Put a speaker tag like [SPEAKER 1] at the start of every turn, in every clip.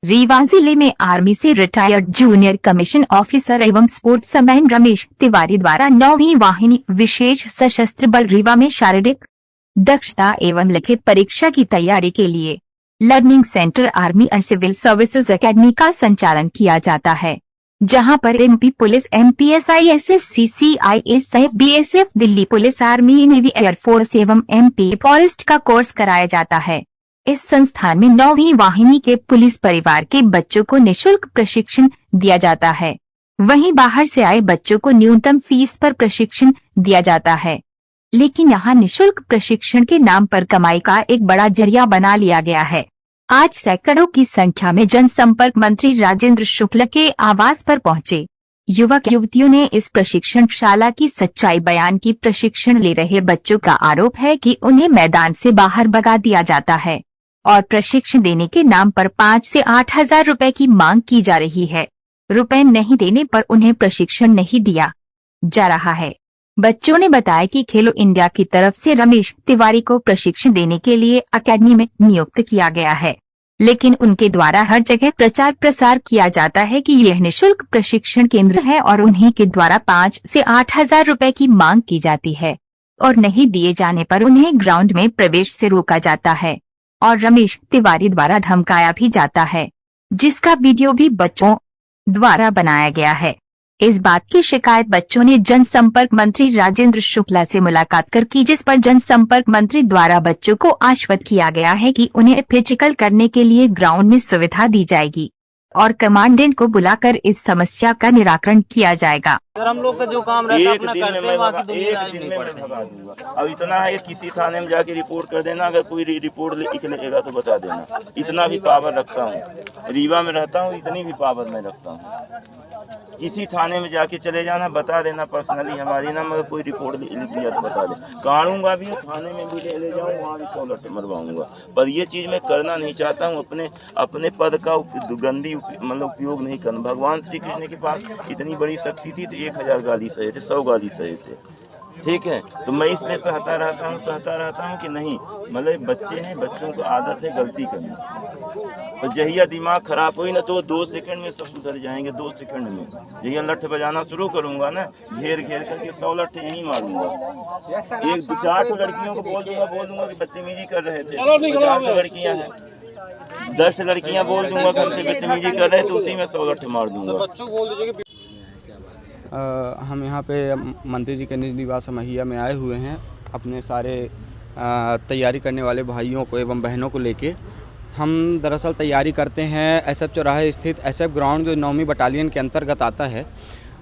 [SPEAKER 1] रीवा जिले में आर्मी से रिटायर्ड जूनियर कमीशन ऑफिसर एवं स्पोर्ट्समैन रमेश तिवारी द्वारा 9वीं वाहिनी विशेष सशस्त्र बल रीवा में शारीरिक दक्षता एवं लिखित परीक्षा की तैयारी के लिए learning centre army and civil services academy का संचालन किया जाता है, जहां पर MP police, MPS, ISS, CISF, BSF, Delhi police, army, navy, air force एवं एमपी फॉरेस्ट का कोर्स कराया जाता है। इस संस्थान में 9वीं वाहिनी के पुलिस परिवार के बच्चों को निःशुल्क प्रशिक्षण दिया जाता है। वहीं बाहर से आए बच्चों को न्यूनतम फीस पर प्रशिक्षण दिया जाता है, लेकिन यहाँ निःशुल्क प्रशिक्षण के नाम पर कमाई का एक बड़ा जरिया बना लिया गया है। आज सैकड़ों की संख्या में जनसंपर्क मंत्री राजेंद्र शुक्ल के आवास पर पहुंचे युवक युवतियों ने इस प्रशिक्षण शाला की सच्चाई बयान की। प्रशिक्षण ले रहे बच्चों का आरोप है कि उन्हें मैदान से बाहर भगा दिया जाता है और प्रशिक्षण देने के नाम पर 5 से 8 हजार रुपए की मांग की जा रही है। रुपए नहीं देने पर उन्हें प्रशिक्षण नहीं दिया जा रहा है। बच्चों ने बताया कि खेलो इंडिया की तरफ से रमेश तिवारी को प्रशिक्षण देने के लिए अकेडमी में नियुक्त किया गया है, लेकिन उनके द्वारा हर जगह प्रचार प्रसार किया जाता है कि यह निःशुल्क प्रशिक्षण केंद्र है और उन्हीं के द्वारा 5 से 8 हजार रुपए की मांग की जाती है और नहीं दिए जाने पर उन्हें ग्राउंड में प्रवेश से रोका जाता है और रमेश तिवारी द्वारा धमकाया भी जाता है, जिसका वीडियो भी बच्चों द्वारा बनाया गया है। इस बात की शिकायत बच्चों ने जनसंपर्क मंत्री राजेंद्र शुक्ला से मुलाकात कर की, जिस पर जनसंपर्क मंत्री द्वारा बच्चों को आश्वस्त किया गया है कि उन्हें फिजिकल करने के लिए ग्राउंड में सुविधा दी जाएगी और कमांडेंट को बुलाकर इस समस्या का निराकरण किया जाएगा।
[SPEAKER 2] सर, हम लोग का जो काम रहता है अपना करते हैं, बाकी दुनियादारी नहीं पड़ती।
[SPEAKER 3] अब इतना है किसी थाने में जाके रिपोर्ट कर देना, अगर कोई रिपोर्ट लिखेगा तो बता देना। इतना भी पावर रखता हूँ, रीवा में रहता हूँ, इतनी भी पावर मैं रखता हूँ। किसी थाने में जाके चले जाना, बता देना पर्सनली हमारी ना, मगर कोई रिपोर्ट लिख दिया तो बता दे, काटूंगा भी, थाने में भी ले जाऊँ, वहाँ भी 100 लट्टे मरवाऊंगा। पर ये चीज़ मैं करना नहीं चाहता हूँ। अपने पद का गंदी मतलब उपयोग नहीं करना। भगवान श्री कृष्ण के पास इतनी बड़ी शक्ति थी तो 1000 गाली सहे थे, 100 गाली सहे थे, ठीक है। तो मैं इसलिए सहता रहता हूँ कि नहीं, मतलब बच्चे हैं, बच्चों को आदत है गलती करनी। तो जहिया दिमाग खराब हुई ना तो 2 सेकंड में सब सुधर जाएंगे। 2 सेकंड में जहिया लठ बजाना शुरू करूंगा ना, घेर करके 100 लठ यहीं मारूंगा। 1-4 लड़कियों को बोल दूंगा कि बदतमीजी कर रहे थे। 50 लड़कियां हैं, 10 लड़कियां बोल दूंगा कि हमसे बदतमीजी कर रहे, तो उसी में 100 लठ मार दूंगा।
[SPEAKER 4] हम यहाँ पे मंत्री जी के निज निवास महिया में आए हुए हैं अपने सारे तैयारी करने वाले भाइयों को एवं बहनों को लेके। हम दरअसल तैयारी करते हैं एसएफ चौराहे स्थित एसएफ ग्राउंड, जो 9वीं बटालियन के अंतर्गत आता है।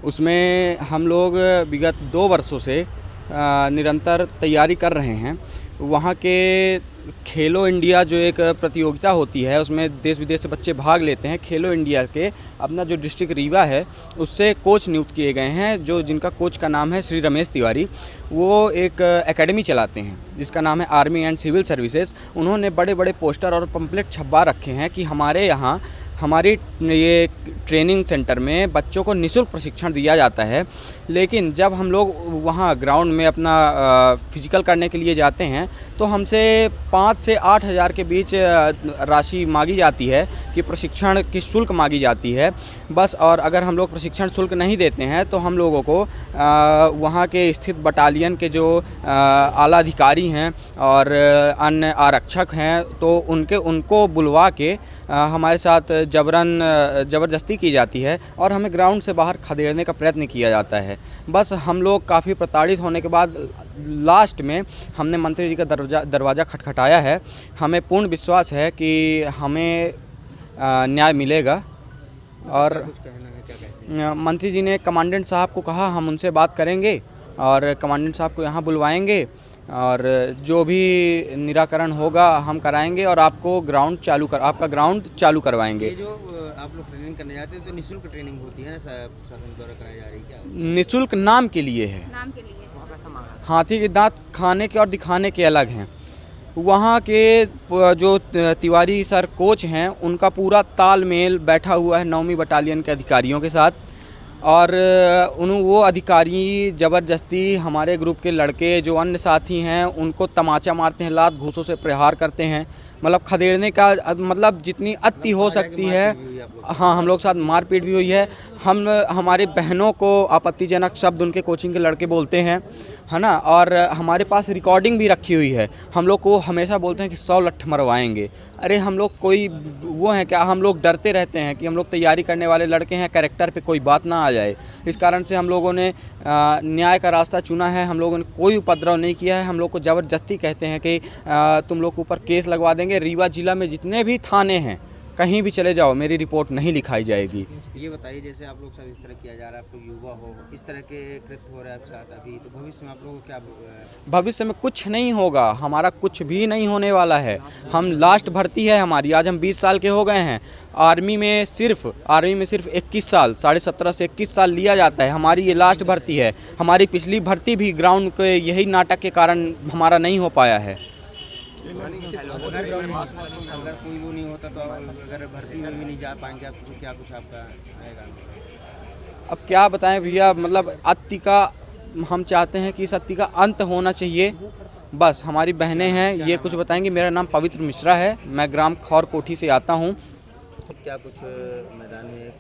[SPEAKER 4] उसमें हम लोग विगत 2 वर्षों से निरंतर तैयारी कर रहे हैं। वहाँ के खेलो इंडिया जो एक प्रतियोगिता होती है, उसमें देश विदेश से बच्चे भाग लेते हैं। खेलो इंडिया के अपना जो डिस्ट्रिक्ट रीवा है उससे कोच नियुक्त किए गए हैं, जो जिनका कोच का नाम है श्री रमेश तिवारी। वो एक एकेडमी चलाते हैं जिसका नाम है आर्मी एंड सिविल सर्विसेज। उन्होंने बड़े बड़े पोस्टर और पम्पलेट छपवा रखे हैं कि हमारे यहाँ हमारी ये ट्रेनिंग सेंटर में बच्चों को निःशुल्क प्रशिक्षण दिया जाता है। लेकिन जब हम लोग वहाँ ग्राउंड में अपना फिजिकल करने के लिए जाते हैं तो हमसे 5 से 8 हज़ार के बीच राशि मांगी जाती है कि प्रशिक्षण की शुल्क मांगी जाती है बस। और अगर हम लोग प्रशिक्षण शुल्क नहीं देते हैं तो हम लोगों को वहाँ के स्थित बटालियन के जो आला अधिकारी हैं और अन्य आरक्षक हैं, तो उनको बुलवा के हमारे साथ ज़बरदस्ती की जाती है और हमें ग्राउंड से बाहर खदेड़ने का प्रयत्न किया जाता है। बस हम लोग काफ़ी प्रताड़ित होने के बाद लास्ट में हमने मंत्री जी का दरवाज़ा खटखटाया है। हमें पूर्ण विश्वास है कि हमें न्याय मिलेगा। और मंत्री जी ने कमांडेंट साहब को कहा हम उनसे बात करेंगे और कमांडेंट साहब को यहाँ बुलवाएंगे और जो भी निराकरण होगा हम कराएंगे और आपका ग्राउंड चालू करवाएंगे।
[SPEAKER 2] जो आप लोग ट्रेनिंग करने जाते हैं तो निःशुल्क ट्रेनिंग होती है ना, शासन द्वारा कराई जा रही है क्या?
[SPEAKER 4] निःशुल्क नाम के लिए है। हाथी के दांत खाने के और दिखाने के अलग हैं। वहाँ के जो तिवारी सर कोच हैं उनका पूरा तालमेल बैठा हुआ है 9वीं बटालियन के अधिकारियों के साथ और वो अधिकारी ज़बरदस्ती हमारे ग्रुप के लड़के जो अन्य साथी हैं उनको तमाचा मारते हैं, लात घूंसों से प्रहार करते हैं। मतलब खदेड़ने का मतलब जितनी अति हो सकती है। हाँ, हम लोग साथ मारपीट भी हुई है। हमारे बहनों को आपत्तिजनक शब्द उनके कोचिंग के लड़के बोलते हैं, है ना। और हमारे पास रिकॉर्डिंग भी रखी हुई है। हम लोग को हमेशा बोलते हैं कि 100 लठ मरवाएंगे। अरे हम लोग कोई वो हैं क्या? हम लोग डरते रहते हैं कि हम लोग तैयारी करने वाले लड़के हैं, कैरेक्टर पे कोई बात ना आ जाए। इस कारण से हम लोगों ने न्याय का रास्ता चुना है। हम लोगों ने कोई उपद्रव नहीं किया है। हम लोग को ज़बरदस्ती कहते हैं कि तुम लोग के ऊपर केस लगवा देंगे। रीवा जिला में जितने भी थाने हैं, कहीं भी चले जाओ, मेरी रिपोर्ट नहीं लिखाई जाएगी।
[SPEAKER 2] ये बताइए, जैसे आप लोग साथ इस तरह किया जा रहा है, आप लोग युवा हो, इस तरह के कृत्य हो रहा है आपके साथ अभी, तो भविष्य में आप लोगों को क्या?
[SPEAKER 4] भविष्य में कुछ नहीं होगा, हमारा कुछ भी नहीं होने वाला है। हम लास्ट भर्ती है हमारी। आज हम 20 साल के हो गए हैं। आर्मी में सिर्फ 21 साल, 17.5 से 21 साल लिया जाता है। हमारी ये लास्ट भर्ती है। हमारी पिछली भर्ती भी ग्राउंड के यही नाटक के कारण हमारा नहीं हो पाया है।
[SPEAKER 2] अगर कोई वो नहीं होता तो अगर भर्ती में भी नहीं जा पाएंगे आप, तो क्या कुछ आपका रहेगा?
[SPEAKER 4] अब क्या बताएं भैया, मतलब अति का हम चाहते हैं कि इस अति का अंत होना चाहिए। बस हमारी बहनें हैं, ये कुछ बताएंगी। मेरा नाम पवित्र मिश्रा है, मैं ग्राम खौर कोठी से आता हूँ।
[SPEAKER 2] क्या कुछ मैदान में?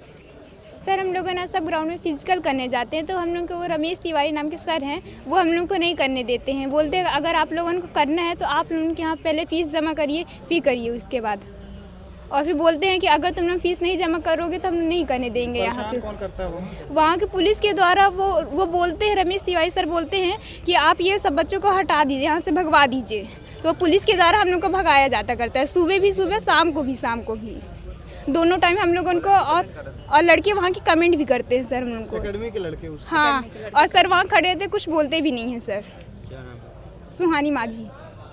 [SPEAKER 5] सर, हम लोगों ना सब ग्राउंड में फिजिकल करने जाते हैं, तो हम लोग को वो रमेश तिवारी नाम के सर हैं, वो हम लोग को नहीं करने देते हैं। बोलते हैं अगर आप लोगों को करना है तो आप लोगों के यहाँ पहले फ़ीस जमा करिए, फिर करिए उसके बाद। और फिर बोलते हैं कि अगर तुम लोग फीस नहीं जमा करोगे तो हम नहीं करने देंगे यहाँ पे।
[SPEAKER 6] कौन करता है वो?
[SPEAKER 5] वहाँ के पुलिस के द्वारा वो बोलते हैं, रमेश तिवारी सर बोलते हैं कि आप ये सब बच्चों को हटा दीजिए, यहाँ से भगवा दीजिए। तो पुलिस के द्वारा हम लोग को भगाया जाता करता है, सुबह भी सुबह, शाम को भी दोनों टाइम हम लोग उनको। और लड़के वहाँ की कमेंट भी करते हैं सर हम लोग को।
[SPEAKER 6] एकेडमी के लड़के?
[SPEAKER 5] हाँ, और सर वहाँ खड़े थे, कुछ बोलते भी नहीं हैं सर।
[SPEAKER 2] क्या नाम है?
[SPEAKER 5] सुहानी माझी।